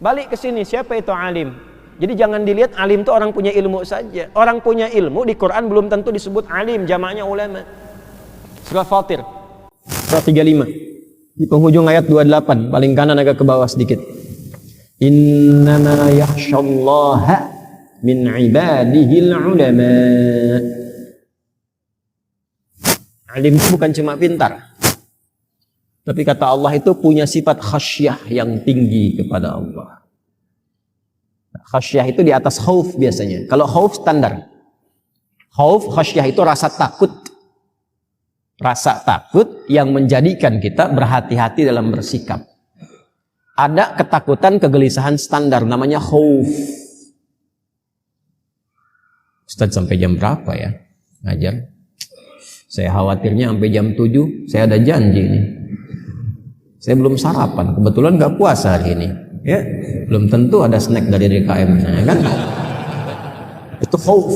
Balik ke sini, siapa itu alim? Jadi jangan dilihat alim itu orang punya ilmu saja. Orang punya ilmu di Quran belum tentu disebut alim, jamaknya ulama. Surah Fatir, surah 35. Di penghujung ayat 28, paling kanan agak ke bawah sedikit. Innama yakhshallaha min ibadihil ulama. Alim itu bukan cuma pintar, tapi kata Allah itu punya sifat khasyah yang tinggi kepada Allah. Khasyah itu di atas khauf biasanya. Kalau khauf standar. Khauf, khasyah itu rasa takut. Rasa takut yang menjadikan kita berhati-hati dalam bersikap. Ada ketakutan, kegelisahan standar namanya khauf. Ustaz sampai jam berapa ya ngajar? Saya khawatirnya sampai jam 7, saya ada janji nih. Saya belum sarapan, kebetulan gak puasa hari ini. Ya, belum tentu ada snack dari DKM misalnya kan. Itu khauf.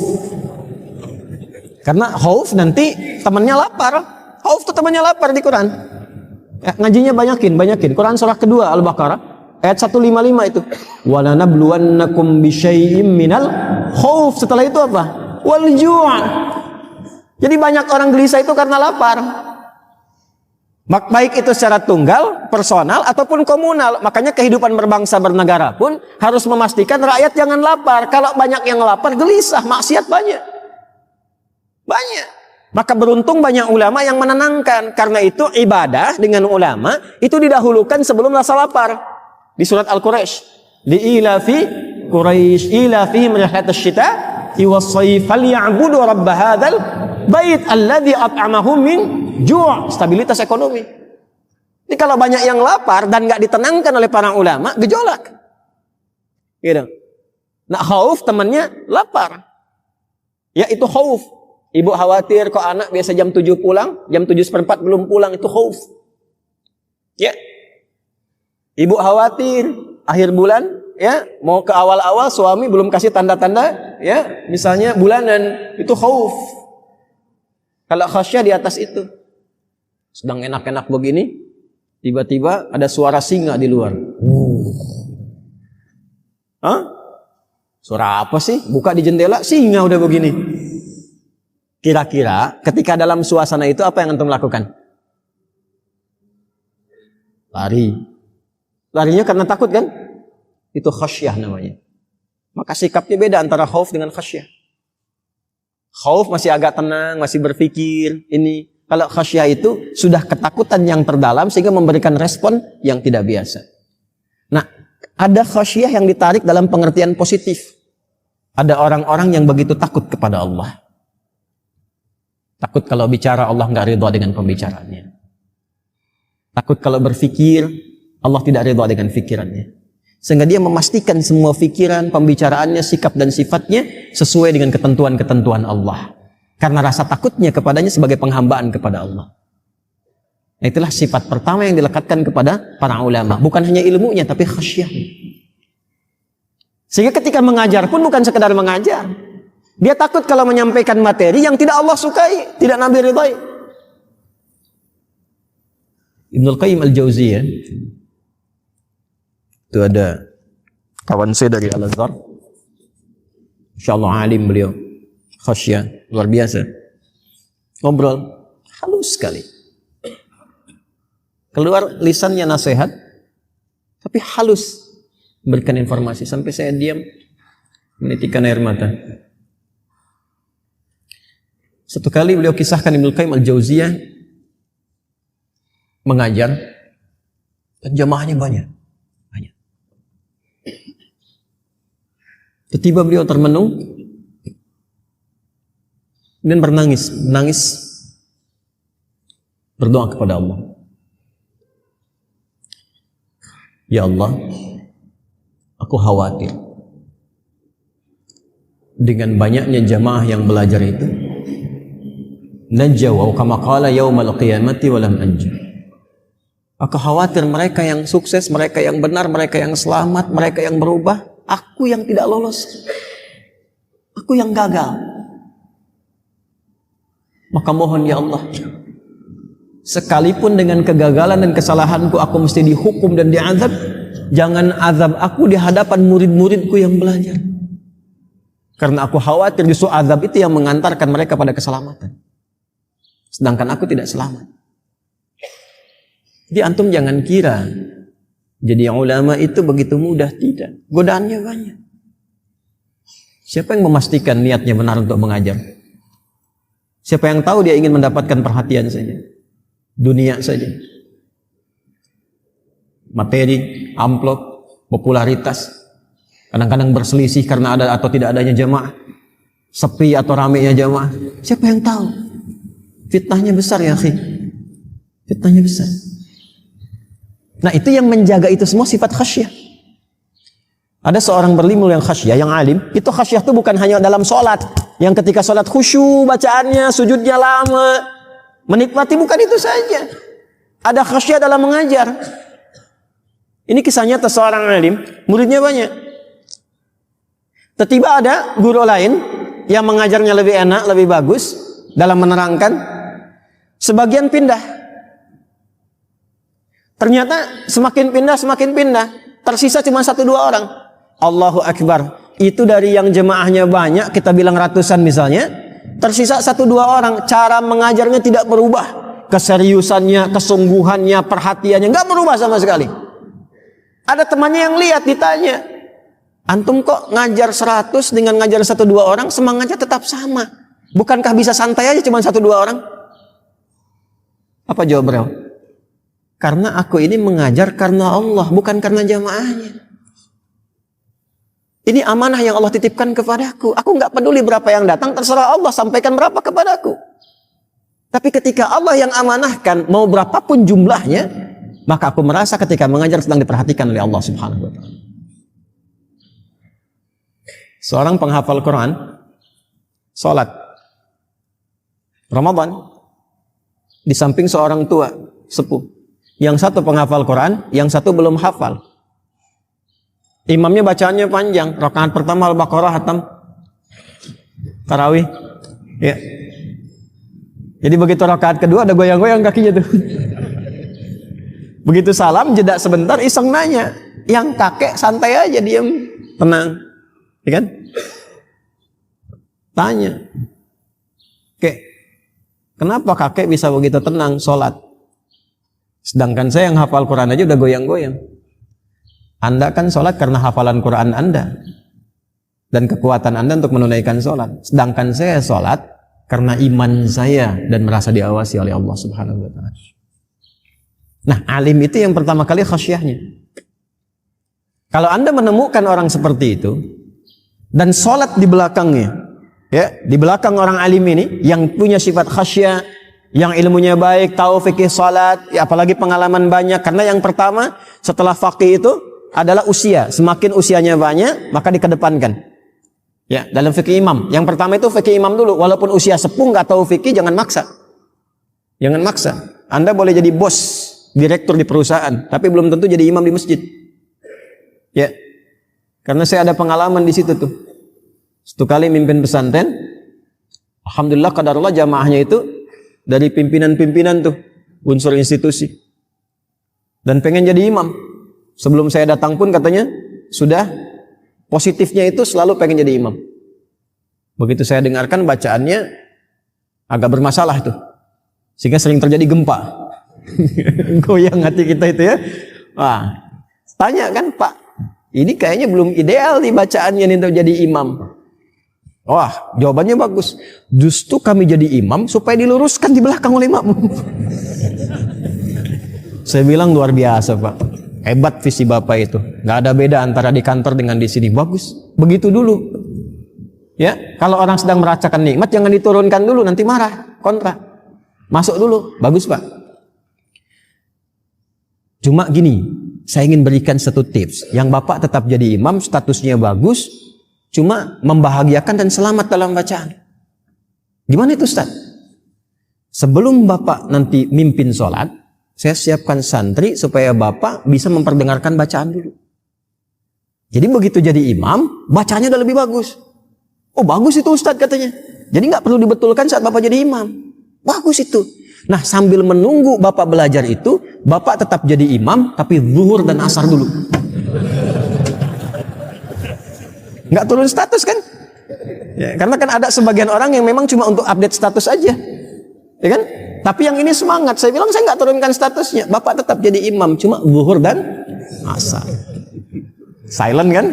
Karena khauf nanti temannya lapar. Khauf itu temannya lapar di Quran. Ya, ngajinya banyakin. Quran surah kedua Al-Baqarah ayat 155 itu. Walanabluwannakum bisyai'im minal khauf. Setelah itu apa? Wal ju'. Jadi banyak orang gelisah itu karena lapar. Baik itu secara tunggal, personal, ataupun komunal. Makanya kehidupan berbangsa bernegara pun harus memastikan rakyat jangan lapar. Kalau banyak yang lapar, gelisah, maksiat banyak. Maka beruntung banyak ulama yang menenangkan. Karena itu ibadah dengan ulama itu didahulukan sebelum rasa lapar. Di surat Al-Quraisy. Li'ilafi Quraisy ilafihim rihlatasy syita'i was-shayf falyabudu rabb hadzal bait alladzi at'amahum min ju'. Stabilitas ekonomi. Jadi kalau banyak yang lapar dan nggak ditenangkan oleh para ulama, gejolak. Gitu. Nah, khauf temannya lapar. Ya itu khauf. Ibu khawatir kok anak biasa jam 7 pulang, jam 7:15 belum pulang, itu khauf. Ya. Ibu khawatir akhir bulan ya, mau ke awal-awal suami belum kasih tanda-tanda ya, misalnya bulanan, itu khauf. Kalau khasyah di atas itu. Sedang enak-enak begini, tiba-tiba ada suara singa di luar. Hah? Suara apa sih? Buka di jendela, singa udah begini. Kira-kira ketika dalam suasana itu apa yang antum lakukan? Lari. Larinya karena takut kan? Itu khasyah namanya. Maka sikapnya beda antara khauf dengan khasyah. Khauf masih agak tenang, masih berpikir ini. Kalau khasyah itu sudah ketakutan yang terdalam sehingga memberikan respon yang tidak biasa. Nah, ada khasyah yang ditarik dalam pengertian positif. Ada orang-orang yang begitu takut kepada Allah. Takut kalau bicara Allah nggak ridha dengan pembicaraannya. Takut kalau berpikir Allah tidak ridha dengan pikirannya. Sehingga dia memastikan semua pikiran, pembicaraannya, sikap dan sifatnya sesuai dengan ketentuan-ketentuan Allah. Karena rasa takutnya kepadanya sebagai penghambaan kepada Allah. Nah, itulah sifat pertama yang dilekatkan kepada para ulama. Bukan hanya ilmunya, tapi khasyahnya. Sehingga ketika mengajar pun bukan sekedar mengajar. Dia takut kalau menyampaikan materi yang tidak Allah sukai, tidak Nabi ridhai. Ibnul Qayyim Al-Jauziyah, itu ada kawan saya dari Al-Azhar. Insyaallah alim beliau. Khasyah, luar biasa. Ngobrol, halus sekali. Keluar lisannya nasihat, tapi halus memberikan informasi. Sampai saya diam, menitikkan air mata. Satu kali beliau kisahkan Ibnu Qayyim Al-Jauziyah mengajar dan jamaahnya banyak. Tiba-tiba beliau termenung dan menangis berdoa kepada Allah. Ya Allah, aku khawatir dengan banyaknya jamaah yang belajar itu. Najjaw wa kama qala yaumal qiyamati wa lam anjah. Aku khawatir mereka yang sukses, mereka yang benar, mereka yang selamat, mereka yang berubah, aku yang tidak lolos. Aku yang gagal. Maka mohon ya Allah, sekalipun dengan kegagalan dan kesalahanku aku mesti dihukum dan diazab, jangan azab aku di hadapan murid-muridku yang belajar. Karena aku khawatir justru azab itu yang mengantarkan mereka pada keselamatan. Sedangkan aku tidak selamat. Jadi antum jangan kira jadi ulama itu begitu mudah, tidak. Godaannya banyak. Siapa yang memastikan niatnya benar untuk mengajar? Siapa yang tahu dia ingin mendapatkan perhatian saja? Dunia saja. Materi, amplop, popularitas. Kadang-kadang berselisih karena ada atau tidak adanya jamaah. Sepi atau ramainya jamaah. Siapa yang tahu? Fitnahnya besar ya akhi. Fitnahnya besar. Nah itu yang menjaga itu semua sifat khasyah. Ada seorang berlimul yang khasyah, yang alim. Itu khasyah itu bukan hanya dalam sholat. Yang ketika sholat khusyuk bacaannya, sujudnya lama. Menikmati bukan itu saja. Ada khasyah dalam mengajar. Ini kisah nyata seorang alim, muridnya banyak. Tiba-tiba ada guru lain yang mengajarnya lebih enak, lebih bagus dalam menerangkan. Sebagian pindah. Ternyata semakin pindah, tersisa cuma 1-2 orang. Allahu Akbar. Itu dari yang jemaahnya banyak, kita bilang ratusan misalnya, tersisa 1-2 orang. Cara mengajarnya tidak berubah. Keseriusannya, kesungguhannya, perhatiannya, nggak berubah sama sekali. Ada temannya yang lihat, ditanya, antum kok ngajar 100 dengan ngajar 1-2 orang, semangatnya tetap sama. Bukankah bisa santai aja cuma 1-2 orang? Apa jawab beliau? Karena aku ini mengajar karena Allah, bukan karena jamaahnya. Ini amanah yang Allah titipkan kepadaku. Aku nggak peduli berapa yang datang, terserah Allah sampaikan berapa kepadaku. Tapi ketika Allah yang amanahkan, mau berapapun jumlahnya, maka aku merasa ketika mengajar sedang diperhatikan oleh Allah Subhanahu wa Ta'ala. Seorang penghafal Quran, sholat Ramadan, di samping seorang tua, sepuh. Yang satu penghafal Quran, yang satu belum hafal. Imamnya bacaannya panjang. Rakaat pertama Al-Baqarah hatam. Tarawih. Ya. Jadi begitu rakaat kedua ada goyang-goyang kakinya tuh. Begitu salam, jeda sebentar, iseng nanya. Yang kakek santai aja, diam, tenang. Ya kan? Tanya. Kek, kenapa kakek bisa begitu tenang sholat? Sedangkan saya yang hafal Quran aja udah goyang-goyang. Anda kan sholat karena hafalan Quran Anda dan kekuatan Anda untuk menunaikan sholat. Sedangkan saya sholat karena iman saya dan merasa diawasi oleh Allah Subhanahu wa Ta'ala. Nah, alim itu yang pertama kali khasyahnya. Kalau Anda menemukan orang seperti itu dan sholat di belakangnya, ya, di belakang orang alim ini yang punya sifat khasyah, yang ilmunya baik, tahu fikih salat, ya apalagi pengalaman banyak. Karena yang pertama setelah faqih itu adalah usia. Semakin usianya banyak, maka dikedepankan. Ya, dalam fikih imam. Yang pertama itu fikih imam dulu. Walaupun usia sepuh nggak tahu fikih, jangan maksa. Jangan maksa. Anda boleh jadi bos, direktur di perusahaan, tapi belum tentu jadi imam di masjid. Ya, karena saya ada pengalaman di situ tuh. Satu kali mimpin pesantren, alhamdulillah qadarullah jamaahnya itu dari pimpinan-pimpinan tuh, unsur institusi. Dan pengen jadi imam. Sebelum saya datang pun katanya, sudah positifnya itu selalu pengen jadi imam. Begitu saya dengarkan bacaannya, agak bermasalah tuh. Sehingga sering terjadi gempa. Goyang hati kita itu ya. Wah, tanya kan Pak, ini kayaknya belum ideal nih bacaannya nih untuk jadi imam. Wah, jawabannya bagus. Justru kami jadi imam supaya diluruskan di belakang oleh makmum. Saya bilang luar biasa Pak. Hebat visi Bapak itu. Gak ada beda antara di kantor dengan di sini. Bagus. Begitu dulu. Ya, kalau orang sedang merasakan nikmat jangan diturunkan dulu, nanti marah, kontra. Masuk dulu. Bagus Pak. Cuma gini, saya ingin berikan satu tips. Yang Bapak tetap jadi imam, statusnya bagus. Cuma membahagiakan dan selamat dalam bacaan. Gimana itu Ustaz? Sebelum Bapak nanti mimpin sholat, saya siapkan santri supaya Bapak bisa memperdengarkan bacaan dulu. Jadi begitu jadi imam, bacanya udah lebih bagus. Oh bagus itu Ustaz katanya. Jadi nggak perlu dibetulkan saat Bapak jadi imam. Bagus itu. Nah sambil menunggu Bapak belajar itu, Bapak tetap jadi imam, tapi zuhur dan asar dulu. Nggak turun status kan? Ya, karena kan ada sebagian orang yang memang cuma untuk update status aja, ya kan? Tapi yang ini semangat. Saya bilang saya nggak turunkan statusnya. Bapak tetap jadi imam, cuma zuhur dan asar. Silent kan?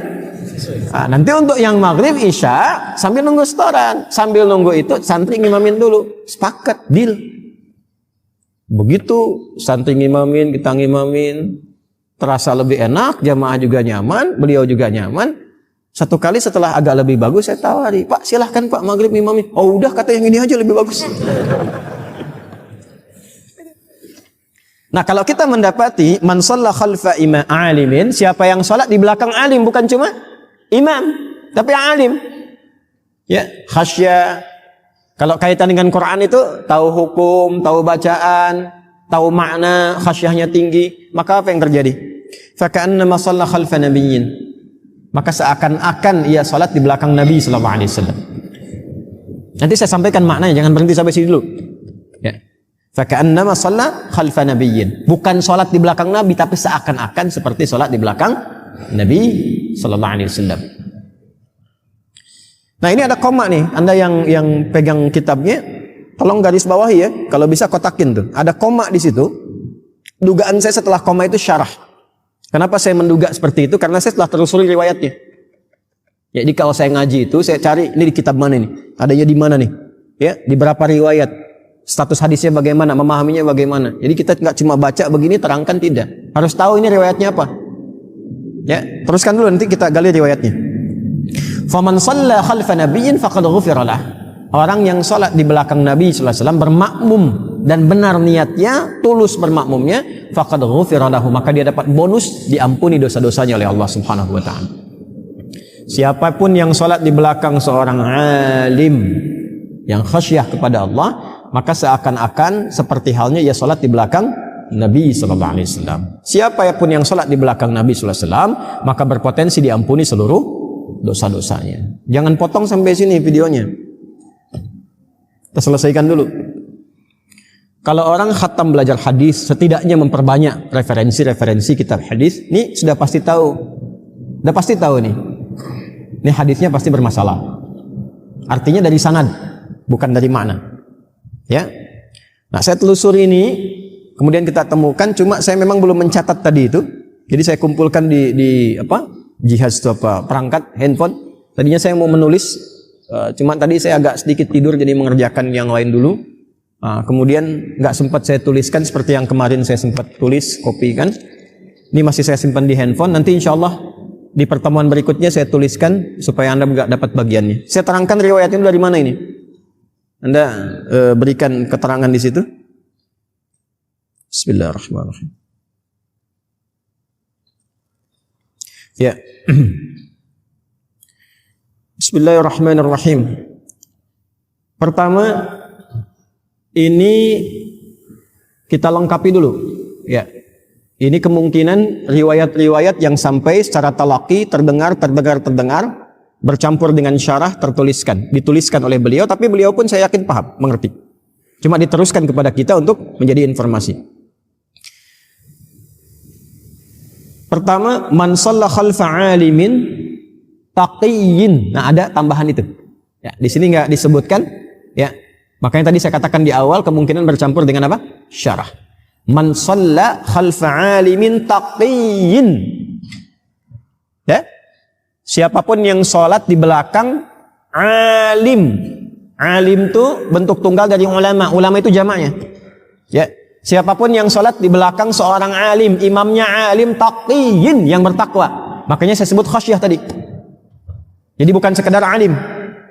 Nah, nanti untuk yang maghrib isya sambil nunggu setoran, sambil nunggu itu santri ngimamin dulu, sepakat deal. Begitu santri ngimamin, kita ngimamin, terasa lebih enak, jamaah juga nyaman, beliau juga nyaman. Satu kali setelah agak lebih bagus saya tawari, Pak silahkan Pak maghrib ngimamin. Oh udah, kata yang ini aja lebih bagus. Nah, kalau kita mendapati man shalla khalfa imam alimin, siapa yang salat di belakang alim, bukan cuma imam, tapi alim. Ya, khasyah. Kalau kaitan dengan Quran itu tahu hukum, tahu bacaan, tahu makna, khasyahnya tinggi, maka apa yang terjadi? Fa ka'annama shalla khalfa nabiyyin. Maka seakan-akan ia salat di belakang Nabi sallallahu alaihi wasallam. Nanti saya sampaikan maknanya, jangan berhenti sampai sini dulu. Ya. Faka'annama shalla khalfa nabiyyin. Bukan salat di belakang Nabi, tapi seakan-akan seperti salat di belakang Nabi sallallahu alaihi wasallam. Nah, ini ada koma nih. Anda yang pegang kitabnya, tolong garis bawahi ya. Kalau bisa kotakin tuh. Ada koma di situ. Dugaan saya setelah koma itu syarah. Kenapa saya menduga seperti itu? Karena saya telah telusuri riwayatnya. Jadi kalau saya ngaji itu, saya cari ini di kitab mana nih? Adanya di mana nih? Ya, di berapa riwayat? Status hadisnya bagaimana, memahaminya bagaimana. Jadi kita nggak cuma baca begini, terangkan, tidak. Harus tahu ini riwayatnya apa. Ya, teruskan dulu nanti kita gali riwayatnya. Faman shalla khalfa nabiyyin faqad ghufira lah. Orang yang salat di belakang Nabi sallallahu alaihi wasallam bermakmum dan benar niatnya, tulus bermakmumnya, faqad ghufira lahu, maka dia dapat bonus diampuni dosa-dosanya oleh Allah Subhanahu wa taala. Siapapun yang salat di belakang seorang alim yang khasyah kepada Allah, maka seakan-akan seperti halnya ia salat di belakang Nabi sallallahu alaihi wasallam. Siapapun yang salat di belakang Nabi sallallahu alaihi wasallam, maka berpotensi diampuni seluruh dosa-dosanya. Jangan potong sampai sini videonya. Kita selesaikan dulu. Kalau orang khatam belajar hadis, setidaknya memperbanyak referensi-referensi kitab hadis, ini sudah pasti tahu. Sudah pasti tahu nih. Ini hadisnya pasti bermasalah. Artinya dari sanad, bukan dari makna. Ya. Nah, saya telusuri ini, kemudian kita temukan, cuma saya memang belum mencatat tadi itu. Jadi saya kumpulkan di jihaz itu perangkat handphone. Tadinya saya mau menulis, cuma tadi saya agak sedikit tidur jadi mengerjakan yang lain dulu. Kemudian nggak sempat saya tuliskan seperti yang kemarin saya sempat tulis, kopikan. Ini masih saya simpan di handphone. Nanti insya Allah di pertemuan berikutnya saya tuliskan supaya Anda nggak dapat bagiannya. Saya terangkan riwayatnya dari mana ini. Anda berikan keterangan di situ. Bismillahirrahmanirrahim. Ya. Bismillahirrahmanirrahim. Pertama, ini kita lengkapi dulu. Ya. Ini kemungkinan riwayat-riwayat yang sampai secara talaqi terdengar, bercampur dengan syarah dituliskan oleh beliau, tapi beliau pun saya yakin paham, mengerti. Cuma diteruskan kepada kita untuk menjadi informasi. Pertama, man shalla khalfa alimin taqiyyin. Nah, ada tambahan itu. Ya, di sini nggak disebutkan, ya. Makanya tadi saya katakan di awal kemungkinan bercampur dengan apa? Syarah. Man shalla khalfa alimin taqiyyin. Ya. Siapapun yang sholat di belakang alim. Alim itu bentuk tunggal dari ulama. Ulama itu jamaknya. Ya. Siapapun yang sholat di belakang seorang alim, imamnya alim taqiyyin, yang bertakwa. Makanya saya sebut khasyah tadi. Jadi bukan sekedar alim.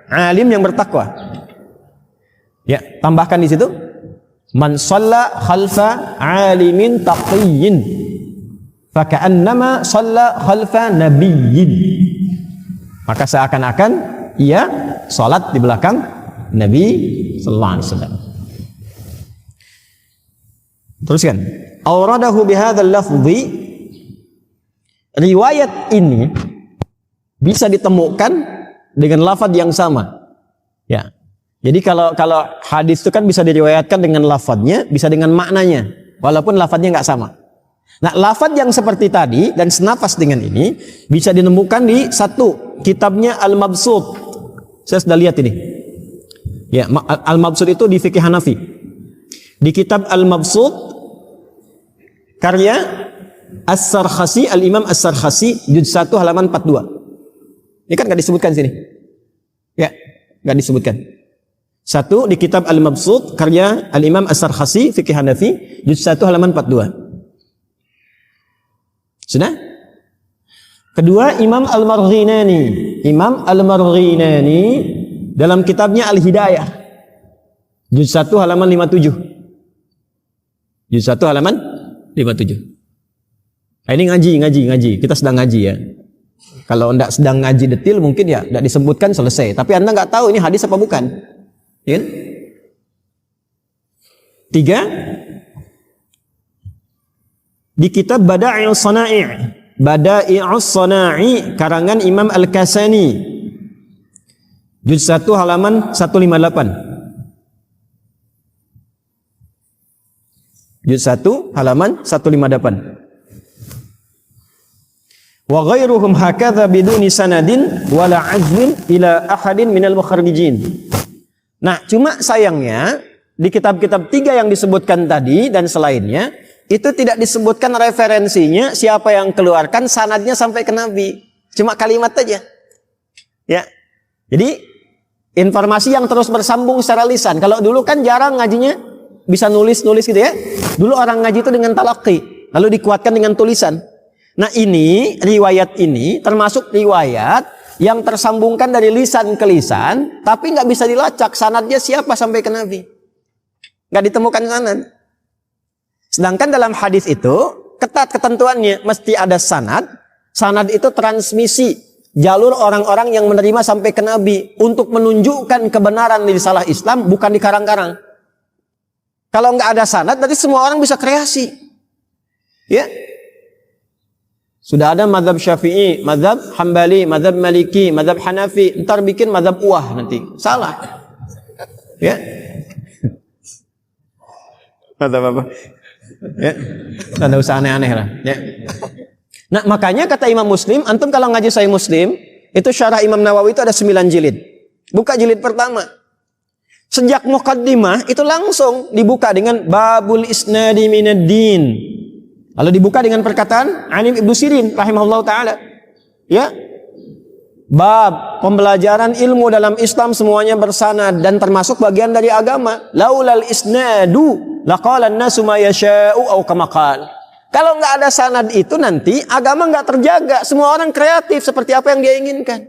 Alim yang bertakwa. Ya, tambahkan di situ. Man shalla khalfa alimin taqiyyin faka'annama shalla khalfa nabiyyin. Maka seakan-akan ia salat di belakang Nabi sallallahu alaihi wasallam. Teruskan. Auradahu bihadzal lafzi. Riwayat ini bisa ditemukan dengan lafaz yang sama. Ya. Jadi kalau hadis itu kan bisa diriwayatkan dengan lafadznya, bisa dengan maknanya, walaupun lafadznya nggak sama. Nah, lafaz yang seperti tadi dan senafas dengan ini bisa ditemukan di satu kitabnya Al-Mabsut. Saya sudah lihat ini. Ya, Al-Mabsut itu di fikih Hanafi. Di kitab Al-Mabsut karya As-Sarkhasi, Al-Imam As-Sarkhasi juz 1 halaman 42. Ini kan enggak disebutkan sini. Ya, enggak disebutkan. Satu di kitab Al-Mabsut karya Al-Imam As-Sarkhasi fikih Hanafi juz 1 halaman 42. Sudah? Kedua, Imam Al-Marghinani. Imam Al-Marghinani dalam kitabnya Al-Hidayah juz 1 halaman 57. Juz 1 halaman 57. Nah, ini ngaji. Kita sedang ngaji ya. Kalau enggak sedang ngaji detil mungkin ya enggak disebutkan selesai. Tapi Anda enggak tahu ini hadis apa bukan. Ya? Tiga, di kitab Bada'i'us Sana'i karangan Imam Al-Kasani juz 1 halaman 158. Juz 1 halaman 158. Wa ghairuhum hakadha biduni sanadin wala azmin ila ahadin minal mukharrijin. Nah, cuma sayangnya di kitab-kitab tiga yang disebutkan tadi dan selainnya itu tidak disebutkan referensinya, siapa yang keluarkan, sanadnya sampai ke Nabi. Cuma kalimat aja. Ya. Jadi informasi yang terus bersambung secara lisan. Kalau dulu kan jarang ngajinya bisa nulis-nulis gitu ya. Dulu orang ngaji itu dengan talaqi, lalu dikuatkan dengan tulisan. Nah, ini riwayat ini termasuk riwayat yang tersambungkan dari lisan ke lisan, tapi nggak bisa dilacak sanadnya siapa sampai ke Nabi. Nggak ditemukan sanad. Sedangkan dalam hadis itu ketat ketentuannya, mesti ada sanad. Sanad itu transmisi jalur orang-orang yang menerima sampai ke Nabi untuk menunjukkan kebenaran di risalah Islam, bukan di karang-karang. Kalau nggak ada sanad, berarti semua orang bisa kreasi. Ya, sudah ada mazhab Syafi'i, mazhab Hambali, mazhab Maliki, mazhab Hanafi, ntar bikin mazhab Uwah nanti. Salah. Ya. Mazhab apa? Ya. Tidak usah aneh-aneh lah. Ya. Nah, makanya kata Imam Muslim, antum kalau ngaji Sahih Muslim, itu syarah Imam Nawawi itu ada 9 jilid. Buka jilid pertama. Sejak muqaddimah itu langsung dibuka dengan babul isnadi minad din. Lalu dibuka dengan perkataan Alim Ibnu Sirin rahimahullah taala. Ya. Bab pembelajaran ilmu dalam Islam semuanya bersanad dan termasuk bagian dari agama. Laulal isnadu laqala an-nasu ma yasha'u aw kama qala. Kalau nggak ada sanad itu nanti agama nggak terjaga. Semua orang kreatif seperti apa yang dia inginkan.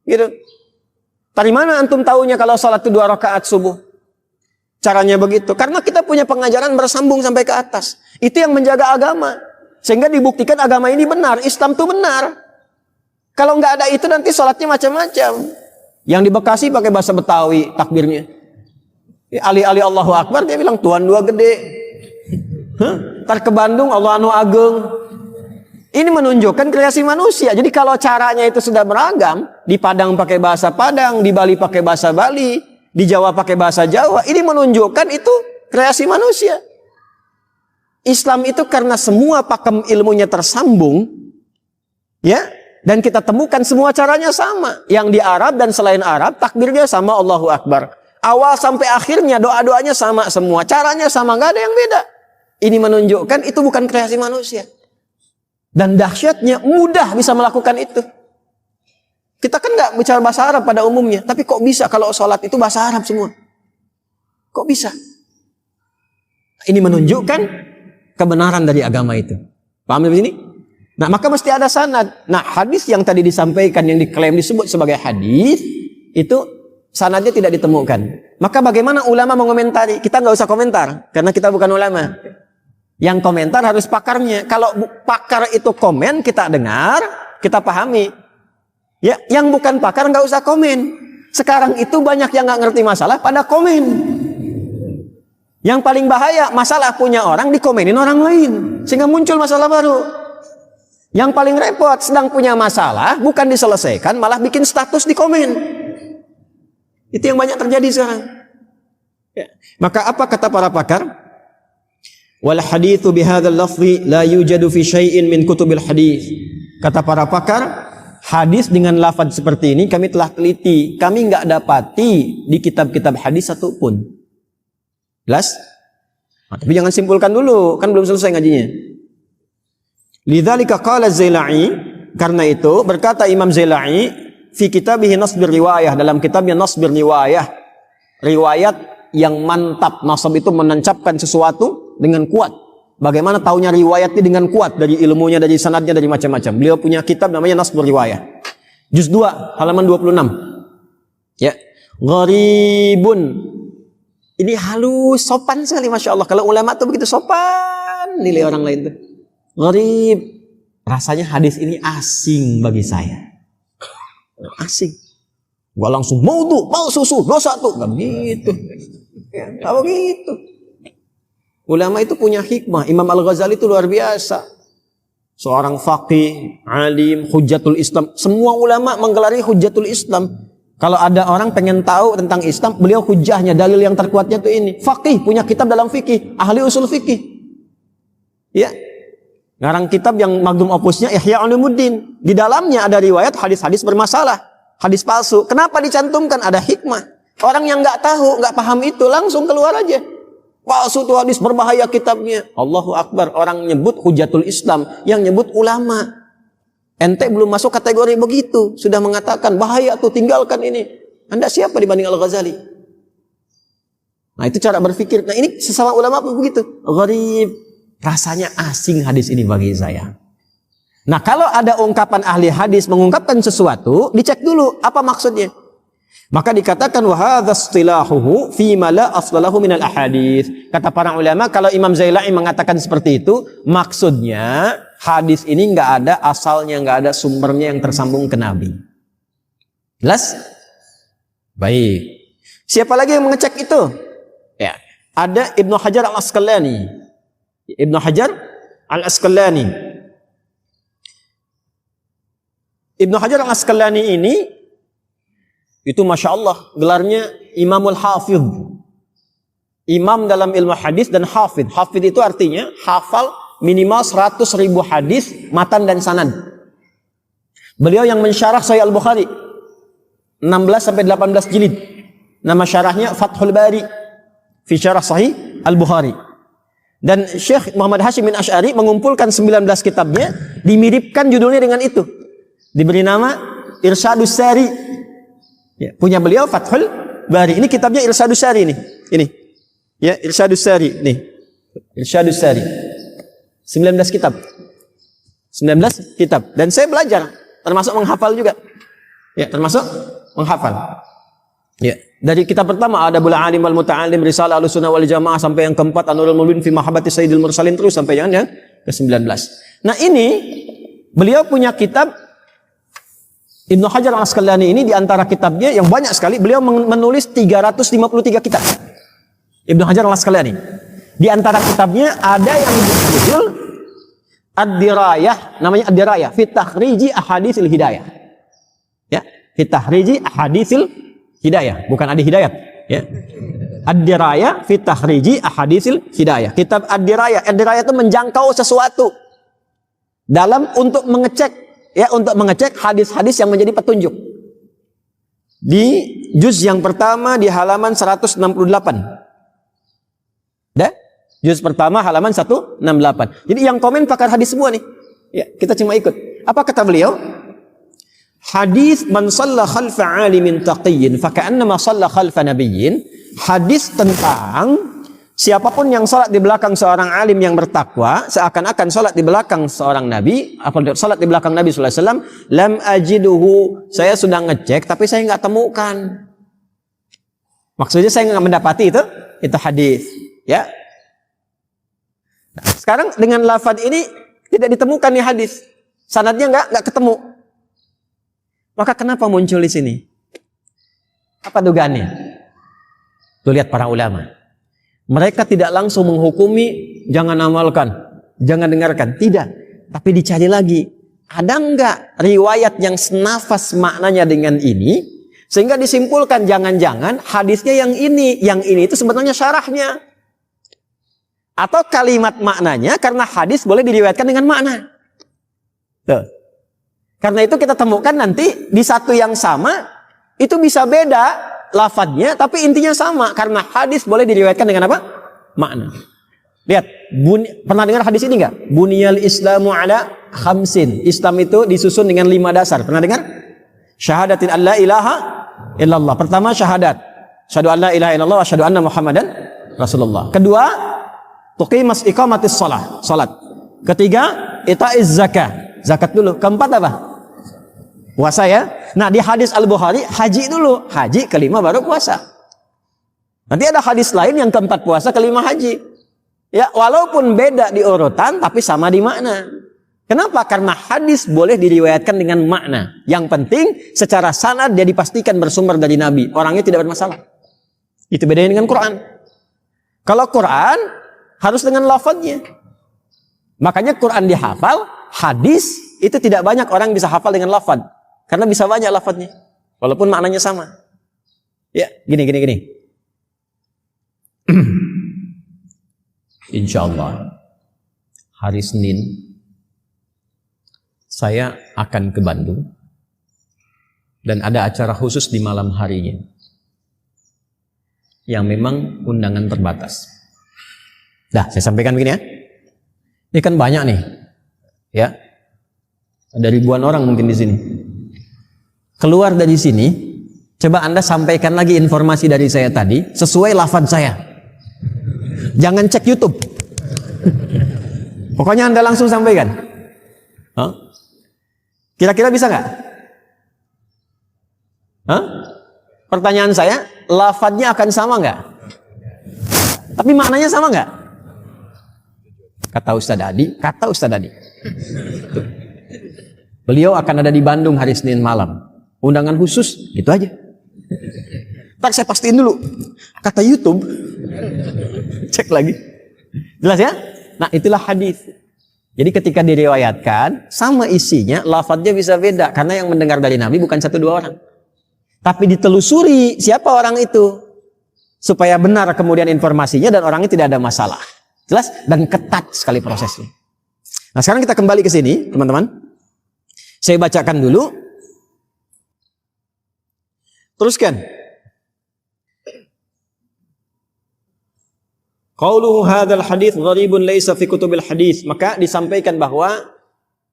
Gitu. Dari mana antum tahunya kalau salat itu 2 rakaat subuh? Caranya begitu. Karena kita punya pengajaran bersambung sampai ke atas. Itu yang menjaga agama. Sehingga dibuktikan agama ini benar. Islam itu benar. Kalau nggak ada itu nanti sholatnya macam-macam. Yang di Bekasi pakai bahasa Betawi takbirnya. Ali-ali Allahu Akbar dia bilang Tuhan dua gede. Ntar ke Bandung Allah anu ageng. Ini menunjukkan kreasi manusia. Jadi kalau caranya itu sudah beragam, di Padang pakai bahasa Padang, di Bali pakai bahasa Bali, di Jawa pakai bahasa Jawa, ini menunjukkan itu kreasi manusia. Islam itu karena semua pakem ilmunya tersambung, ya, dan kita temukan semua caranya sama. Yang di Arab dan selain Arab, takbirnya sama Allahu Akbar. Awal sampai akhirnya doa-doanya sama semua, caranya sama, nggak ada yang beda. Ini menunjukkan itu bukan kreasi manusia. Dan dahsyatnya mudah bisa melakukan itu. Kita kan nggak bicara bahasa Arab pada umumnya, tapi kok bisa kalau sholat itu bahasa Arab semua? Kok bisa? Ini menunjukkan kebenaran dari agama itu. Paham di sini? Nah, maka mesti ada sanad. Nah, hadis yang tadi disampaikan yang diklaim disebut sebagai hadis itu sanadnya tidak ditemukan. Maka bagaimana ulama mengomentari? Kita nggak usah komentar karena kita bukan ulama. Yang komentar harus pakarnya. Kalau pakar itu komen, kita dengar, kita pahami. Ya, yang bukan pakar nggak usah komen. Sekarang itu banyak yang nggak ngerti masalah pada komen. Yang paling bahaya masalah punya orang dikomenin orang lain, sehingga muncul masalah baru. Yang paling repot sedang punya masalah bukan diselesaikan, malah bikin status di komen. Itu yang banyak terjadi sekarang. Ya. Maka apa kata para pakar? Wal haditsu bihadzal lafzi la yujadu fi syai'in min kutubil hadits. Kata para pakar, hadis dengan lafaz seperti ini kami telah teliti, kami enggak dapati di kitab-kitab hadis satupun. Jelas? Nah, tapi jangan simpulkan dulu, kan belum selesai ngajinya. Lidzalika qala Az-Zailai, karena itu berkata Imam Zailai fi kitabih Nasbur Riwayah, dalam kitabnya Nasbur Riwayah, riwayat yang mantap. Nasab itu menancapkan sesuatu dengan kuat. Bagaimana taunya riwayatnya dengan kuat, dari ilmunya, dari sanadnya, dari macam-macam. Beliau punya kitab namanya Nasbur Riwayah. Juz 2 halaman 26. Ya. Gharibun. Ini halus, sopan sekali, Masya Allah. Kalau ulama tuh begitu sopan nilai orang lain tuh. Gharib. Rasanya hadis ini asing bagi saya. Asing. Gua langsung mau susu, dosa tuh. Gak begitu. Gak begitu. Ulama itu punya hikmah. Imam Al-Ghazali itu luar biasa. Seorang faqih, alim, hujjatul Islam. Semua ulama menggelari hujjatul Islam. Kalau ada orang pengen tahu tentang Islam, beliau hujahnya, dalil yang terkuatnya itu ini. Faqih, punya kitab dalam fikih, ahli usul fikih. Ya. Ngarang kitab yang magdum opusnya Ihya Ulumuddin. Di dalamnya ada riwayat hadis-hadis bermasalah, hadis palsu. Kenapa dicantumkan? Ada hikmah. Orang yang nggak tahu, nggak paham itu langsung keluar aja. Palsu itu hadis berbahaya kitabnya. Allahu Akbar. Orang nyebut hujjatul Islam, yang nyebut ulama. Ente belum masuk kategori begitu, sudah mengatakan bahaya tuh, tinggalkan ini. Anda siapa dibanding Al-Ghazali? Nah, itu cara berpikir. Nah, ini sesama ulama pun begitu. Gharib. Rasanya asing hadis ini bagi saya. Nah, kalau ada ungkapan ahli hadis mengungkapkan sesuatu, dicek dulu apa maksudnya. Maka dikatakan wa hadza istilahuhu fi ma la aslalahu minal ahadits. Kata para ulama, kalau Imam Zailai mengatakan seperti itu, maksudnya hadis ini nggak ada asalnya, nggak ada sumbernya yang tersambung ke Nabi. Jelas? Baik. Siapa lagi yang mengecek itu? Ya, ada Ibnu Hajar Al-Asqalani. Ibnu Hajar Al-Asqalani. Ibnu Hajar Al-Asqalani ini itu Masya Allah gelarnya Imamul Hafidh. Imam dalam ilmu hadis dan hafidh. Hafidh itu artinya hafal minimal 100.000 hadis matan dan sanad. Beliau yang mensyarah Sahih Al-Bukhari 16-18 jilid. Nama syarahnya Fathul Bari fi syarah Sahih Al-Bukhari. Dan Syekh Muhammad Hashim bin Asy'ari mengumpulkan 19 kitabnya, dimiripkan judulnya dengan itu. Diberi nama Irsyadus Sari. Ya, punya beliau Fathul Bari. Ini kitabnya Irsyadus Sari nih. Ini. Ya, Irsyadus Sari nih. Irsyadus Sari. 19 kitab. 19 kitab. Dan saya belajar, termasuk menghafal juga. Ya, termasuk menghafal. Ya, dari kitab pertama ada Adabul Alim wal Muta'allim, Risalah Ahlussunnah wal Jamaah, sampai yang keempat An-Nurul Mubin fi Mahabbati Sayyidil Mursalin, terus sampai yang ke-19. Nah, ini beliau punya kitab Ibnu Hajar Al-Asqalani ini, di antara kitabnya yang banyak sekali, beliau menulis 353 kitab. Ibnu Hajar Al-Asqalani. Di antara kitabnya ada yang berjudul Ad-Dirayah, namanya Ad-Dirayah fi Takhriji Ahaditsil Hidayah. Ya, fi Takhriji Ahaditsil Hidayah, bukan Adi Hidayat, ya. Ad-Dirayah fi Takhriji Ahaditsil Hidayah. Kitab Ad-Dirayah, Ad-Dirayah itu menjangkau sesuatu dalam untuk mengecek, ya, untuk mengecek hadis-hadis yang menjadi petunjuk. Di juz yang pertama di halaman 168. Dah? Juz pertama halaman 168. Jadi yang komen pakar hadis semua nih. Ya, kita cuma ikut. Apa kata beliau? Hadis man shalla khalfa alimin taqiyyin fa ka'annama shalla khalfa nabiyyin. Hadis tentang siapapun yang salat di belakang seorang alim yang bertakwa, seakan-akan salat di belakang seorang nabi, apa salat di belakang Nabi sallallahu alaihi wasallam, lam ajiduhu, saya sudah ngecek tapi saya enggak temukan. Maksudnya saya enggak mendapati itu hadis, ya. Nah, sekarang dengan lafaz ini tidak ditemukan nih hadis. Sanadnya enggak ketemu. Maka kenapa muncul di sini? Apa dugaannya? Tuh lihat para ulama. Mereka tidak langsung menghukumi, jangan amalkan, jangan dengarkan. Tidak. Tapi dicari lagi. Ada enggak riwayat yang senafas maknanya dengan ini? Sehingga disimpulkan jangan-jangan hadisnya yang ini itu sebenarnya syarahnya. Atau kalimat maknanya karena hadis boleh diriwayatkan dengan makna. Tuh. Karena itu kita temukan nanti di satu yang sama itu bisa beda lafadznya tapi intinya sama karena hadis boleh diriwayatkan dengan apa? Makna. Lihat, pernah dengar hadis ini enggak? Buniyal Islamu ala khamsin. Islam itu disusun dengan 5 dasar. Pernah dengar? Syahadatin alla ilaha illallah. Pertama syahadat. Syahadu an la ilaha illallah wa syahadu anna Muhammadan Rasulullah. Kedua, tuqimas iqamatis shalah, salat. Ketiga, itaiz zakah. Zakat dulu. Keempat apa? Puasa ya. Nah, di hadis Al-Bukhari haji dulu. Haji, kelima baru puasa. Nanti ada hadis lain yang keempat puasa, kelima haji. Ya, walaupun beda di urutan tapi sama di makna. Kenapa? Karena hadis boleh diriwayatkan dengan makna. Yang penting secara sanad dia dipastikan bersumber dari Nabi. Orangnya tidak bermasalah. Itu bedanya dengan Quran. Kalau Quran harus dengan lafadznya. Makanya Quran dihafal, hadis itu tidak banyak orang bisa hafal dengan lafadz. Karena bisa banyak lafadznya. Walaupun maknanya sama. Ya, gini. Insya Allah hari Senin saya akan ke Bandung dan ada acara khusus di malam harinya yang memang undangan terbatas. Dah, saya sampaikan begini ya. Ini kan banyak nih, ya, ada ribuan orang mungkin di sini. Keluar dari sini, coba Anda sampaikan lagi informasi dari saya tadi sesuai lafaz saya. Jangan cek YouTube. Pokoknya Anda langsung sampaikan. Hah? Kira-kira bisa nggak? Hah? Pertanyaan saya, lafadznya akan sama nggak? Tapi maknanya sama nggak? Kata Ustaz Adi. Beliau akan ada di Bandung hari Senin malam. Undangan khusus, gitu aja. Ntar saya pastiin dulu. Kata YouTube. Cek lagi. Jelas ya? Nah, itulah hadis. Jadi ketika diriwayatkan, sama isinya, lafadznya bisa beda. Karena yang mendengar dari Nabi bukan 1-2 orang. Tapi ditelusuri siapa orang itu. Supaya benar kemudian informasinya dan orangnya tidak ada masalah. Jelas? Dan ketat sekali prosesnya. Nah, sekarang kita kembali ke sini, teman-teman. Saya bacakan dulu. Teruskan. Qauluhu hadzal hadits gharibun laisa fi kutubil hadits. Maka disampaikan bahwa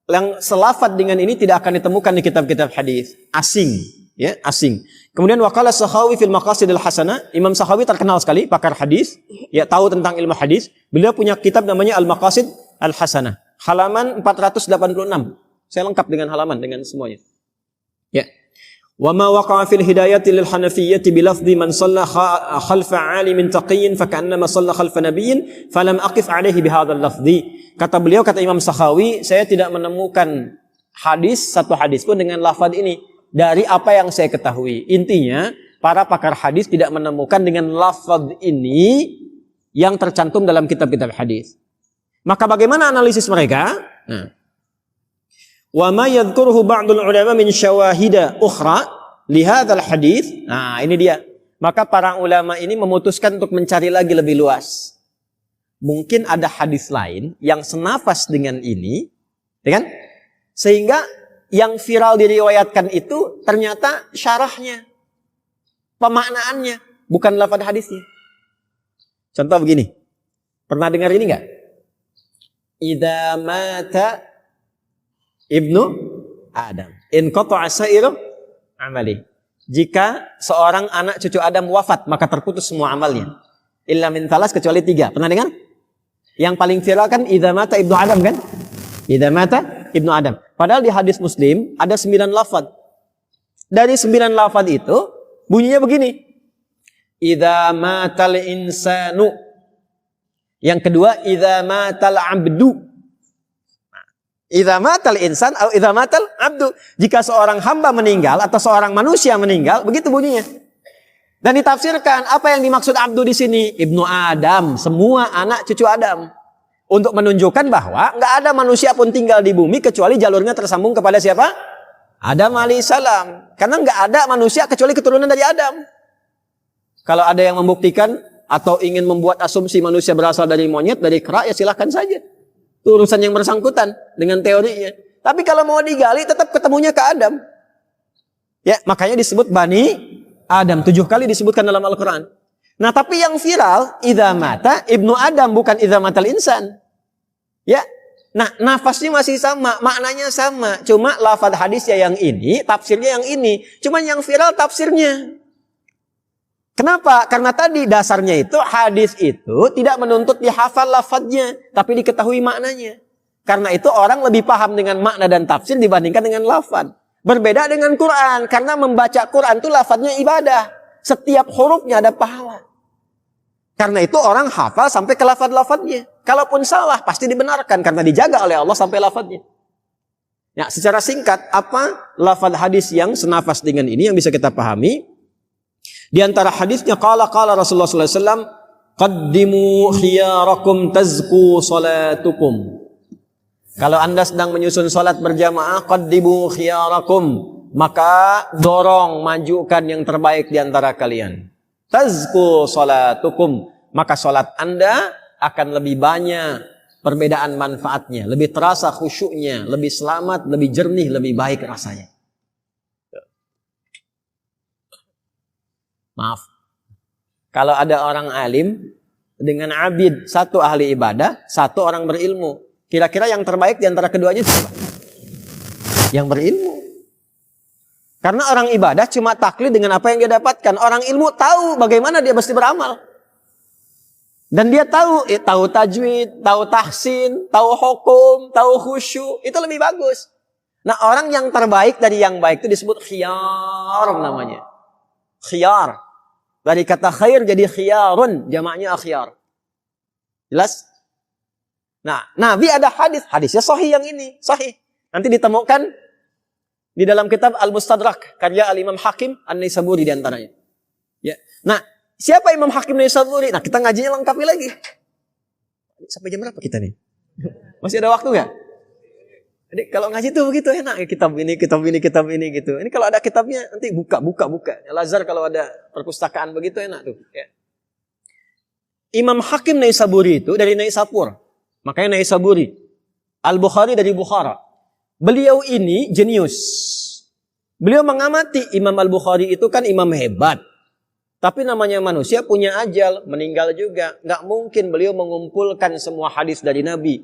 yang selafat dengan ini tidak akan ditemukan di kitab-kitab hadis. Asing, ya, asing. Kemudian waqala Sakhawi fil Maqasidil Hasanah. Imam Sakhawi terkenal sekali pakar hadis, ya, tahu tentang ilmu hadis. Beliau punya kitab namanya Al-Maqasid Al-Hasanah. Halaman 486. Saya lengkap dengan halaman dengan semuanya. Ya. Wa ma waqa'a fil hidayati lil hanafiyyati bi lafdhi man shalla khalfa 'alimin taqiyyin fa ka'annama shalla khalfa nabiyyin falam aqif 'alaihi bi hadzal lafdhi. Kata beliau, kata Imam Sakhawi, saya tidak menemukan satu hadis pun dengan lafaz ini dari apa yang saya ketahui. Intinya, para pakar hadis tidak menemukan dengan lafaz ini yang tercantum dalam kitab-kitab hadis. Maka bagaimana analisis mereka? Nah, wa ma yadhkuruhu ba'dul ulama min syawahida ukhra li hadzal hadits. Nah, ini dia. Maka para ulama ini memutuskan untuk mencari lagi lebih luas. Mungkin ada hadis lain yang senafas dengan ini, ya kan? Sehingga yang viral diriwayatkan itu ternyata syarahnya, pemaknaannya, bukan lafaz hadisnya. Contoh begini. Pernah dengar ini enggak? Idza mata Ibnu Adam, in qata'a sa'iru amali. Jika seorang anak cucu Adam wafat, maka terputus semua amalnya. Illa min thalas, kecuali 3. Pernah dengar? Yang paling viral kan idza mata Ibnu Adam kan? Idza mata Ibnu Adam. Padahal di hadis Muslim ada 9 lafaz. Dari 9 lafaz itu bunyinya begini. Idza matal insanu. Yang kedua, idza matal abdu. Idza matal insan atau idza matal abdu. Jika seorang hamba meninggal atau seorang manusia meninggal, begitu bunyinya. Dan ditafsirkan apa yang dimaksud abdu di sini? Ibnu Adam, semua anak cucu Adam. Untuk menunjukkan bahwa enggak ada manusia pun tinggal di bumi kecuali jalurnya tersambung kepada siapa? Adam alaihissalam. Karena enggak ada manusia kecuali keturunan dari Adam. Kalau ada yang membuktikan atau ingin membuat asumsi manusia berasal dari monyet, dari kera, ya silahkan saja. Itu urusan yang bersangkutan dengan teorinya. Tapi kalau mau digali, tetap ketemunya ke Adam. Ya, makanya disebut Bani Adam. 7 kali disebutkan dalam Al-Quran. Nah, tapi yang viral, idza mata ibnu Adam, bukan idza matal insan. Ya, nah nafasnya masih sama, maknanya sama. Cuma lafaz hadisnya yang ini, tafsirnya yang ini. Cuma yang viral tafsirnya. Kenapa? Karena tadi dasarnya itu, hadis itu tidak menuntut dihafal lafaznya, tapi diketahui maknanya. Karena itu orang lebih paham dengan makna dan tafsir dibandingkan dengan lafaz. Berbeda dengan Quran, karena membaca Quran itu lafaznya ibadah. Setiap hurufnya ada pahala. Karena itu orang hafal sampai ke lafaz-lafaznya. Kalaupun salah, pasti dibenarkan karena dijaga oleh Allah sampai lafaznya. Ya, secara singkat, apa lafaz hadis yang senafas dengan ini yang bisa kita pahami? Di antara hadisnya, qala Rasulullah sallallahu alaihi wasallam, qaddimu khiyarakum tazku salatukum. Kalau Anda sedang menyusun salat berjamaah, qaddimu khiyarakum, maka dorong, majukan yang terbaik di antara kalian. Tazku salatukum, maka salat Anda akan lebih banyak perbedaan manfaatnya, lebih terasa khusyuknya, lebih selamat, lebih jernih, lebih baik rasanya. Maaf, kalau ada orang alim dengan abid, satu ahli ibadah, satu orang berilmu, kira-kira yang terbaik di antara keduanya siapa? Yang berilmu. Karena orang ibadah cuma taklid dengan apa yang dia dapatkan. Orang ilmu tahu bagaimana dia mesti beramal. Dan dia tahu tajwid, tahu tahsin, tahu hukum, tahu khusyuk. Itu lebih bagus. Nah, orang yang terbaik dari yang baik itu disebut khiyar namanya. Khiyar. Dari kata khair jadi khiyarun, jamaknya akhyar. Jelas? Nah, Nabi ada hadis. Hadisnya sahih yang ini. Sahih. Nanti ditemukan di dalam kitab Al-Mustadrak, karya Al-Imam Hakim An-Naisaburi di antaranya. Ya. Nah, siapa Imam Hakim Naisaburi? Nah, kita ngajinya lengkapi lagi. Sampai jam berapa kita nih? Masih ada waktu nggak? Jadi kalau ngaji tuh begitu enak ya, kitab ini gitu. Ini kalau ada kitabnya nanti buka. Al-Azhar kalau ada perpustakaan begitu enak tuh. Ya. Imam Hakim Naisaburi itu dari Naisapur, makanya Naisaburi. Al-Bukhari dari Bukhara. Beliau ini jenius. Beliau mengamati Imam Al-Bukhari itu kan imam hebat. Tapi namanya manusia punya ajal, meninggal juga. Nggak mungkin beliau mengumpulkan semua hadis dari Nabi.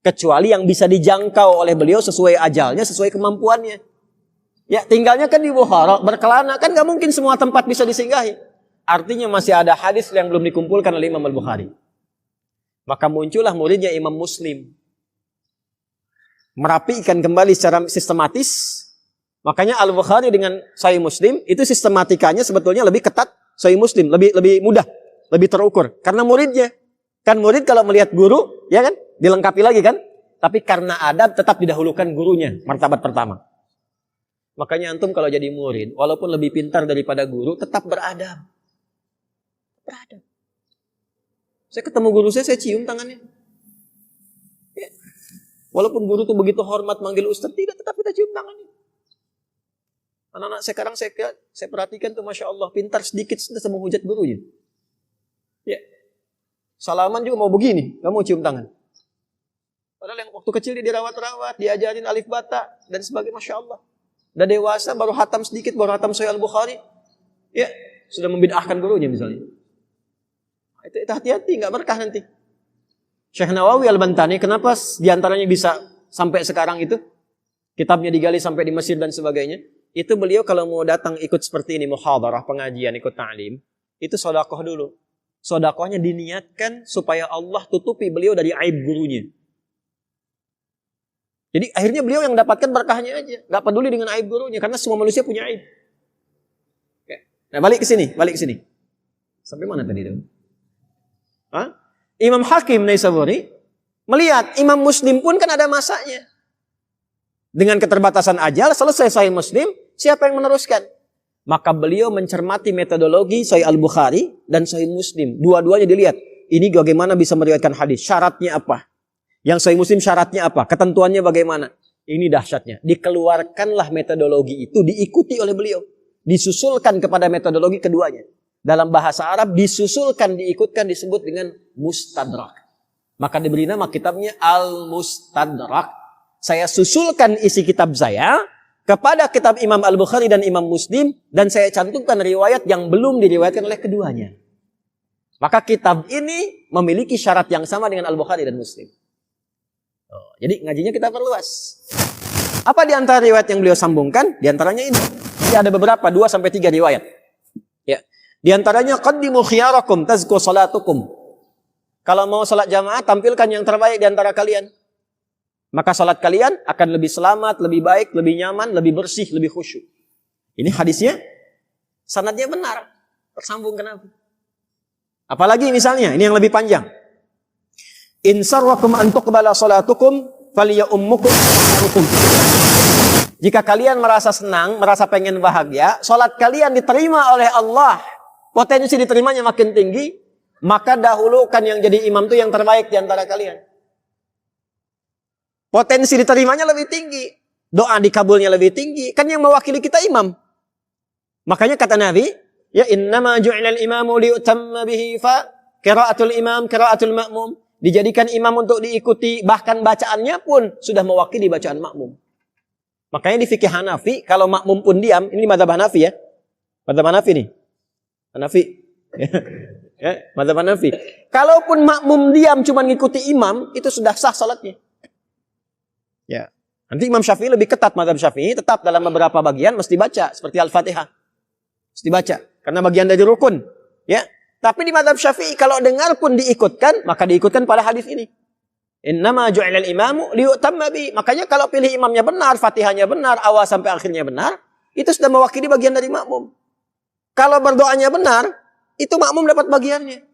Kecuali yang bisa dijangkau oleh beliau sesuai ajalnya, sesuai kemampuannya. Ya, tinggalnya kan di Bukhara, berkelana. Kan nggak mungkin semua tempat bisa disinggahi. Artinya masih ada hadis yang belum dikumpulkan oleh Imam Al-Bukhari. Maka muncullah muridnya Imam Muslim. Merapikan kembali secara sistematis. Makanya Al-Bukhari dengan Sahih Muslim itu sistematikanya sebetulnya lebih ketat Sahih Muslim, lebih mudah, lebih terukur karena muridnya. Kan murid kalau melihat guru, ya kan? Dilengkapi lagi kan? Tapi karena adab tetap didahulukan gurunya, martabat pertama. Makanya antum kalau jadi murid, walaupun lebih pintar daripada guru, tetap beradab. Beradab. Saya ketemu guru saya cium tangannya. Ya. Walaupun guru tuh begitu hormat manggil ustaz, tidak, tetap kita cium tangannya. Anak-anak sekarang saya perhatikan tuh Masya Allah, pintar sedikit sudah menghujat gurunya. Ya. Salaman juga mau begini, gak mau cium tangan. Padahal yang waktu kecil dia dirawat-rawat, diajarin alif bata, dan sebagainya Masya Allah. Udah dewasa, baru hatam sedikit, baru hatam Sahih Al-Bukhari. Ya, sudah membid'ahkan gurunya misalnya. Itu hati-hati, gak berkah nanti. Syekh Nawawi Al-Bantani, kenapa diantaranya bisa sampai sekarang itu? Kitabnya digali sampai di Mesir dan sebagainya. Itu beliau kalau mau datang ikut seperti ini, muhadarah, pengajian, ikut ta'lim, itu sodakoh dulu. Sodakohnya diniatkan supaya Allah tutupi beliau dari aib gurunya. Jadi akhirnya beliau yang dapatkan berkahnya aja. Gak peduli dengan aib gurunya, karena semua manusia punya aib. Nah balik ke sini. Sampai mana tadi itu? Hah? Imam Hakim Naisaburi melihat Imam Muslim pun kan ada masanya. Dengan keterbatasan ajal, selesai Sahih Muslim, siapa yang meneruskan? Maka beliau mencermati metodologi Sahih Al-Bukhari dan Sahih Muslim. Dua-duanya dilihat. Ini bagaimana bisa meriwayatkan hadis. Syaratnya apa? Yang Sahih Muslim syaratnya apa? Ketentuannya bagaimana? Ini dahsyatnya. Dikeluarkanlah metodologi itu, diikuti oleh beliau. Disusulkan kepada metodologi keduanya. dalam bahasa Arab disusulkan, diikutkan disebut dengan mustadrak. Maka diberi nama kitabnya Al-Mustadrak. Saya susulkan isi kitab saya kepada kitab Imam Al-Bukhari dan Imam Muslim, dan saya cantumkan riwayat yang belum diriwayatkan oleh keduanya. Maka kitab ini memiliki syarat yang sama dengan Al-Bukhari dan Muslim. Jadi ngajinya kita perluas. Apa di antara riwayat yang beliau sambungkan? Di antaranya ini. Jadi ada beberapa, 2 sampai 3 riwayat. Ya. Di antaranya qaddimu khiyarakum tazku salatukum. Kalau mau salat jamaah, tampilkan yang terbaik di antara kalian. Maka salat kalian akan lebih selamat, lebih baik, lebih nyaman, lebih bersih, lebih khusyuk. Ini hadisnya sanadnya benar. Tersambung kenapa? Apalagi misalnya, ini yang lebih panjang. In sarrakum an tuqbala salatukum falyummukum. Jika kalian merasa senang, merasa pengen bahagia, salat kalian diterima oleh Allah, potensi diterimanya makin tinggi, maka dahulukan yang jadi imam itu yang terbaik di antara kalian. Potensi diterimanya lebih tinggi, doa dikabulnya lebih tinggi, kan yang mewakili kita imam. Makanya kata Nabi, ya innama ju'ilal imamu liyutamma bihi fa qiraatul imam qiraatul ma'mum. Dijadikan imam untuk diikuti, bahkan bacaannya pun sudah mewakili bacaan makmum. Makanya di fikih Hanafi, kalau makmum pun diam, ini mazhab Hanafi ya. Mazhab Hanafi nih. Hanafi. Ya, mazhab Hanafi. Kalaupun makmum diam cuma ngikuti imam, itu sudah sah salatnya. Ya. Nanti Imam Syafi'i lebih ketat, mazhab Syafi'i tetap dalam beberapa bagian mesti baca seperti Al-Fatihah. Mesti baca karena bagian dari rukun, ya. Tapi di mazhab Syafi'i kalau dengar pun diikutkan, maka diikutkan pada hadis ini. Innama ju'ilal imamu liyutamma bi. Makanya kalau pilih imamnya benar, Fatihahnya benar, awal sampai akhirnya benar, itu sudah mewakili bagian dari makmum. Kalau berdoanya benar, itu makmum dapat bagiannya.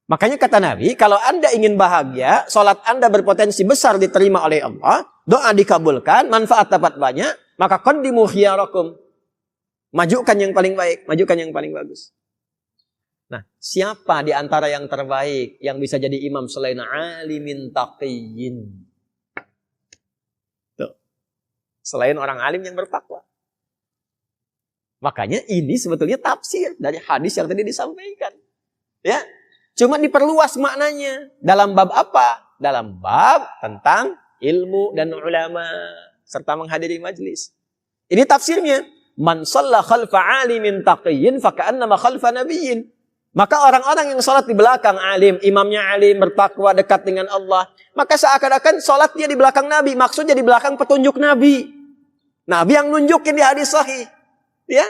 Makanya kata Nabi, kalau Anda ingin bahagia, salat Anda berpotensi besar diterima oleh Allah, doa dikabulkan, manfaat dapat banyak, maka qaddimu khiyarakum. Majukan yang paling baik, majukan yang paling bagus. Nah, siapa di antara yang terbaik yang bisa jadi imam selain alimin taqiyyin? Tuh. Selain orang alim yang bertakwa. Makanya ini sebetulnya tafsir dari hadis yang tadi disampaikan. Ya. Cuma diperluas maknanya. Dalam bab apa? Dalam bab tentang ilmu dan ulama serta menghadiri majlis. Ini tafsirnya. Man shalla khalfa alimin taqiyyin fa ka'annama khalfa nabiyyin. Maka orang-orang yang salat di belakang alim, imamnya alim, bertakwa, dekat dengan Allah, maka seakan-akan salat dia di belakang Nabi, maksudnya di belakang petunjuk Nabi. Nabi yang nunjukin di hadis sahih. Ya?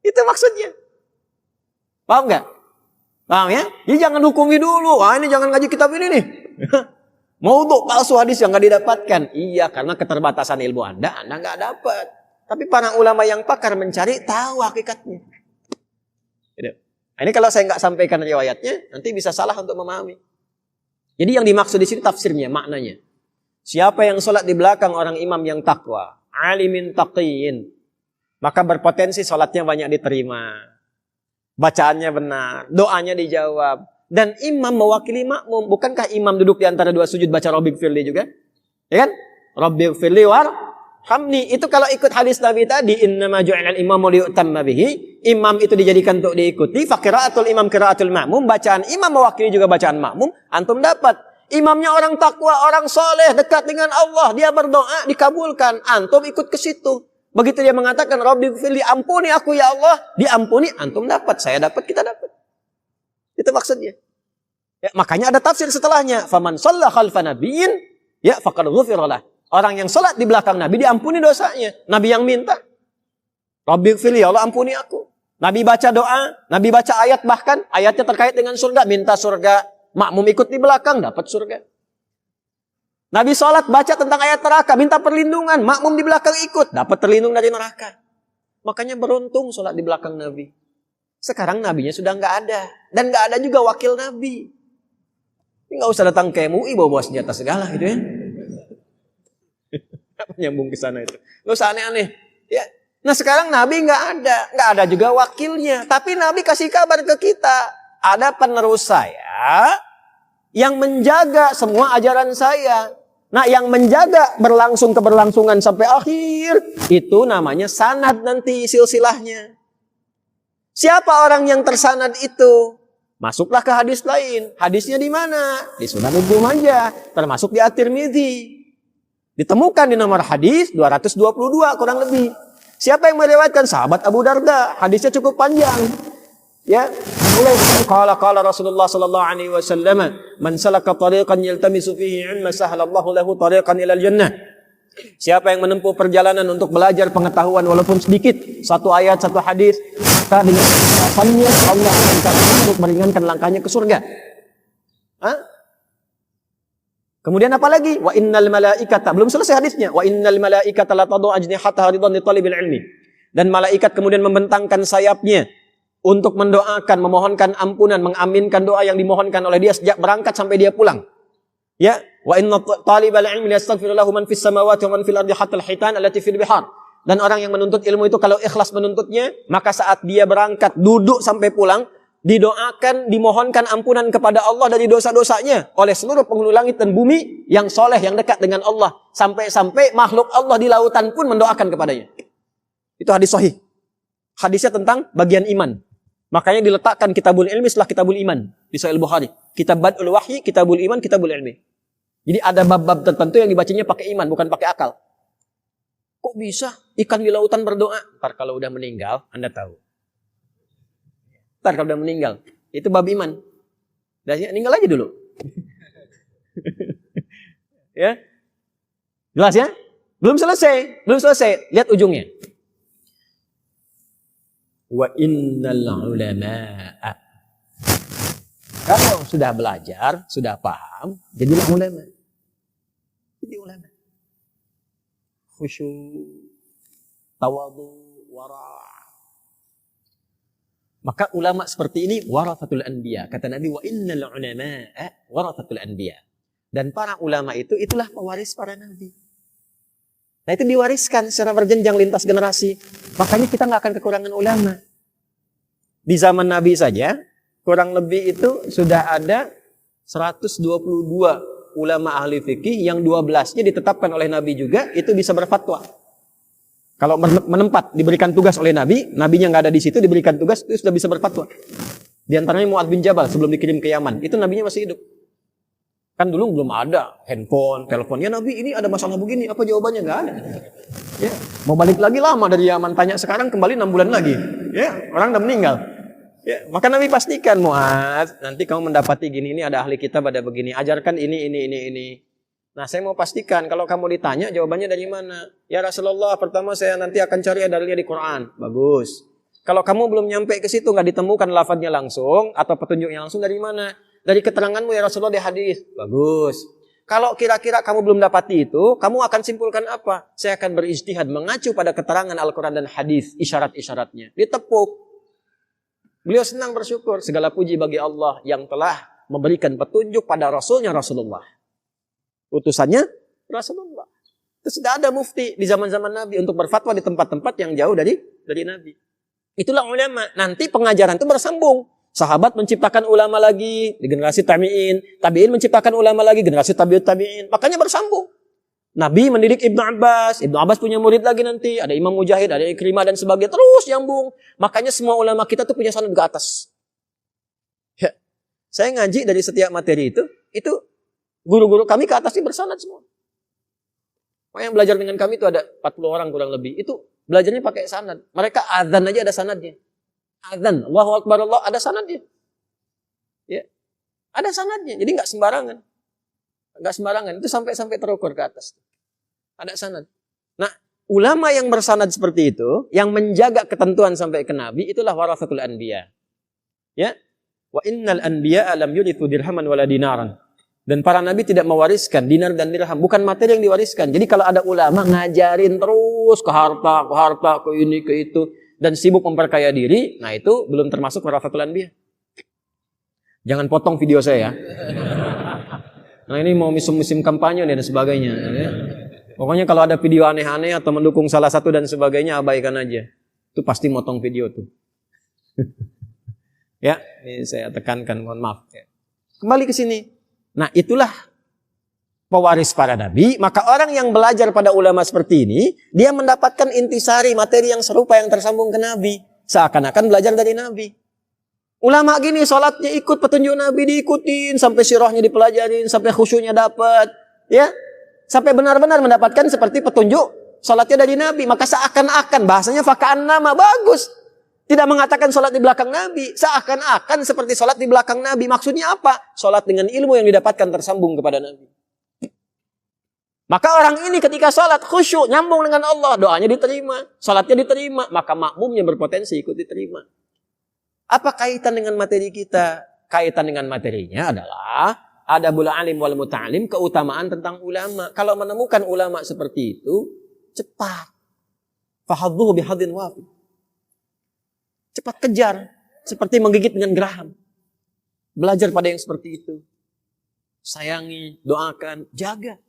Itu maksudnya. Paham nggak? Paham ya? Jadi jangan hukumi dulu. Ah, ini jangan ngaji kitab ini nih. Maudhu palsu hadis yang nggak didapatkan. Iya, karena keterbatasan ilmu Anda nggak dapat. Tapi para ulama yang pakar mencari tahu hakikatnya. Gitu. Ini kalau saya nggak sampaikan riwayatnya, nanti bisa salah untuk memahami. Jadi yang dimaksud di sini tafsirnya, maknanya. Siapa yang sholat di belakang orang imam yang takwa, alimin taqiyyin, maka berpotensi sholatnya banyak diterima. Bacaannya benar, doanya dijawab. Dan imam mewakili makmum. Bukankah imam duduk di antara dua sujud baca Rabbighfirli juga? Ya kan? Rabbighfirli warhamni. Itu kalau ikut hadis Nabi tadi, innama ju'ilal imamu liyutamma bihi. Imam itu dijadikan untuk diikuti. Faqiraatul imam qiraatul ma'mum. Bacaan imam mewakili juga bacaan makmum. Antum dapat. Imamnya orang takwa, orang soleh, dekat dengan Allah. Dia berdoa, dikabulkan. Antum ikut ke situ. Begitu dia mengatakan, Rabbighfirli, ampuni aku ya Allah. Diampuni, antum dapat. Saya dapat, kita dapat. Itu maksudnya. Ya, makanya ada tafsir setelahnya. Faman shalla khalfa nabiyyin, ya faqad ghufira lah. Orang yang salat di belakang Nabi diampuni dosanya. Nabi yang minta. Rabbighfirli, ya Allah ampuni aku. Nabi baca doa, Nabi baca ayat, bahkan ayatnya terkait dengan surga, minta surga. Makmum ikut di belakang, dapat surga. Nabi salat baca tentang ayat neraka, minta perlindungan. Makmum di belakang ikut, dapat terlindung dari neraka. Makanya beruntung salat di belakang Nabi. Sekarang nabinya sudah nggak ada. Dan nggak ada juga wakil nabi. Ini nggak usah datang ke MUI bawa senjata segala gitu ya. Nyambung ke sana itu. Nggak usah aneh-aneh. Ya. Nah sekarang nabi nggak ada juga wakilnya. Tapi nabi kasih kabar ke kita, ada penerus saya yang menjaga semua ajaran saya. Nah yang menjaga keberlangsungan sampai akhir, itu namanya sanad nanti silsilahnya. Siapa orang yang tersanad itu? Masuklah ke hadis lain. Hadisnya di mana? Di Sunan Ibnu Majah, termasuk di At-Tirmidzi. Ditemukan di nomor hadis 222 kurang lebih. Siapa yang meriwayatkan? Sahabat Abu Darda. Hadisnya cukup panjang. Ya, mulai qala Rasulullah sallallahu alaihi wasallam, "Man salaka tariqan yaltamisu fihi 'ilman sahalallahu lahu tariqan ilal jannah." Siapa yang menempuh perjalanan untuk belajar pengetahuan walaupun sedikit, satu ayat, satu hadis, maka dengan alasannya Allah akan untuk meringankan langkahnya ke surga. Hah? Kemudian apa lagi? Wa innal malaikata, belum selesai hadisnya. Wa innal malaikata la tad'u ajnihataha ridwan li talibil ilmi. Dan malaikat kemudian membentangkan sayapnya untuk mendoakan, memohonkan ampunan, mengaminkan doa yang dimohonkan oleh dia sejak berangkat sampai dia pulang. Ya, wa inna talibal ilmi yastaghfiru lahu man fis samawati wa man fil ardi hatta al-hitan allati fil bihar. Dan orang yang menuntut ilmu itu kalau ikhlas menuntutnya, maka saat dia berangkat duduk sampai pulang, didoakan, dimohonkan ampunan kepada Allah dari dosa-dosanya oleh seluruh penghulu langit dan bumi yang soleh, yang dekat dengan Allah. Sampai-sampai makhluk Allah di lautan pun mendoakan kepadanya. Itu hadis sahih. Hadisnya tentang bagian iman. Makanya diletakkan kitabul ilmi setelah kitabul iman di Sahih Bukhari. Kitab Badul Wahyi, kitabul iman, kitabul ilmi. Jadi ada bab-bab tertentu yang dibacanya pakai iman, bukan pakai akal. Kok bisa ikan di lautan berdoa? Ntar kalau udah meninggal, Anda tahu. Ntar kalau udah meninggal, itu bab iman. Dan meninggal aja dulu. Ya, jelas ya? Belum selesai. Lihat ujungnya. Wa innal ulama'a. Kalau sudah belajar, sudah paham, jadilah ulama. Jadi ulama. Khusyuk, tawadhu, wara'. Maka ulama seperti ini warathatul anbiya. Kata Nabi, wa innal ulama'a warathatul anbiya. Dan para ulama itu itulah pewaris para nabi. Nah itu diwariskan secara berjenjang lintas generasi. Makanya kita nggak akan kekurangan ulama. Di zaman Nabi saja, kurang lebih itu sudah ada 122 ulama ahli fikih yang 12-nya ditetapkan oleh Nabi juga, itu bisa berfatwa. Kalau menempat, diberikan tugas oleh Nabi, Nabinya nggak ada di situ, diberikan tugas, itu sudah bisa berfatwa. Di antaranya Mu'adz bin Jabal sebelum dikirim ke Yaman, itu Nabinya masih hidup. Kan dulu belum ada handphone, telepon. Ya Nabi ini ada masalah begini, apa jawabannya? Nggak ada. Ya, mau balik lagi lama dari Yaman, tanya sekarang kembali 6 bulan lagi. Ya, orang udah meninggal. Ya, maka Nabi pastikan, Mu'adz, nanti kamu mendapati gini, ini ada ahli kitab ada begini, ajarkan ini. Nah, saya mau pastikan kalau kamu ditanya jawabannya dari mana? Ya Rasulullah, pertama saya nanti akan cari dalilnya di Quran. Bagus. Kalau kamu belum nyampe ke situ, nggak ditemukan lafadznya langsung atau petunjuknya langsung, dari mana? Dari keteranganmu ya Rasulullah di hadis. Bagus. Kalau kira-kira kamu belum dapati itu, kamu akan simpulkan apa? Saya akan berijtihad mengacu pada keterangan Al-Quran dan hadis, isyarat-isyaratnya. Ditepuk. Beliau senang bersyukur. Segala puji bagi Allah yang telah memberikan petunjuk pada Rasulnya Rasulullah. Utusannya Rasulullah. Itu sudah ada mufti di zaman-zaman Nabi untuk berfatwa di tempat-tempat yang jauh dari Nabi. Itulah ulama. Nanti pengajaran itu bersambung. Sahabat menciptakan ulama lagi di generasi tabi'in. Tabi'in menciptakan ulama lagi generasi tabi'in. Makanya bersambung. Nabi mendidik Ibnu Abbas. Ibnu Abbas punya murid lagi nanti. Ada Imam Mujahid, ada Ikrimah dan sebagainya. Terus nyambung. Makanya semua ulama kita tuh punya sanad ke atas. Ya. Saya ngaji dari setiap materi itu guru-guru kami ke atas ini bersanad semua. Yang belajar dengan kami itu ada 40 orang kurang lebih. Itu belajarnya pakai sanad. Mereka azan aja ada sanadnya. Azan, Allahu Akbar Allah, ada sanadnya. Ya. Ada sanadnya. Jadi enggak sembarangan. Enggak sembarangan. Itu sampai terukur ke atas. Ada sanad. Nah, ulama yang bersanad seperti itu, yang menjaga ketentuan sampai ke Nabi, itulah warathatul anbiya. Ya. Wa innal anbiya lam yurithu dirhaman wala dinaran. Dan para nabi tidak mewariskan dinar dan dirham, bukan materi yang diwariskan. Jadi kalau ada ulama ngajarin terus ke harta, ke ini, ke itu, dan sibuk memperkaya diri, nah itu belum termasuk warathatul anbiya. Jangan potong video saya ya. Nah ini mau musim kampanye dan sebagainya. Ya. Pokoknya kalau ada video aneh-aneh atau mendukung salah satu dan sebagainya, abaikan aja. Itu pasti motong video tuh. Ya, ini saya tekankan, mohon maaf. Kembali ke sini. Nah itulah pewaris para nabi. Maka orang yang belajar pada ulama seperti ini, dia mendapatkan intisari materi yang serupa yang tersambung ke nabi. Seakan-akan belajar dari Nabi. Ulama gini, sholatnya ikut petunjuk Nabi, diikutin, sampai sirahnya dipelajarin, sampai khusyuknya dapat, ya, sampai benar-benar mendapatkan seperti petunjuk sholatnya dari Nabi. Maka seakan-akan, bahasanya faka'an nama, bagus. Tidak mengatakan sholat di belakang Nabi, seakan-akan seperti sholat di belakang Nabi. Maksudnya apa? Sholat dengan ilmu yang didapatkan tersambung kepada Nabi. Maka orang ini ketika sholat khusyuk, nyambung dengan Allah, doanya diterima, sholatnya diterima, maka makmumnya berpotensi ikut diterima. Apa kaitan dengan materi kita? Kaitan dengan materinya adalah adabul alim wal muta'alim, keutamaan tentang ulama. Kalau menemukan ulama seperti itu, cepat. Fahadzuhu bihadzin wafid. Cepat kejar, seperti menggigit dengan geraham. Belajar pada yang seperti itu. Sayangi, doakan, jaga.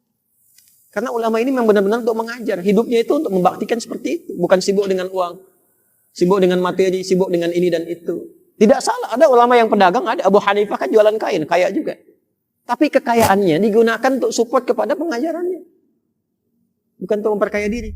Karena ulama ini memang benar-benar untuk mengajar. Hidupnya itu untuk membaktikan seperti itu. Bukan sibuk dengan uang. Sibuk dengan materi, sibuk dengan ini dan itu. Tidak salah, ada ulama yang pedagang, ada. Abu Hanifah kan jualan kain, kaya juga. Tapi kekayaannya digunakan untuk support kepada pengajarannya. Bukan untuk memperkaya diri.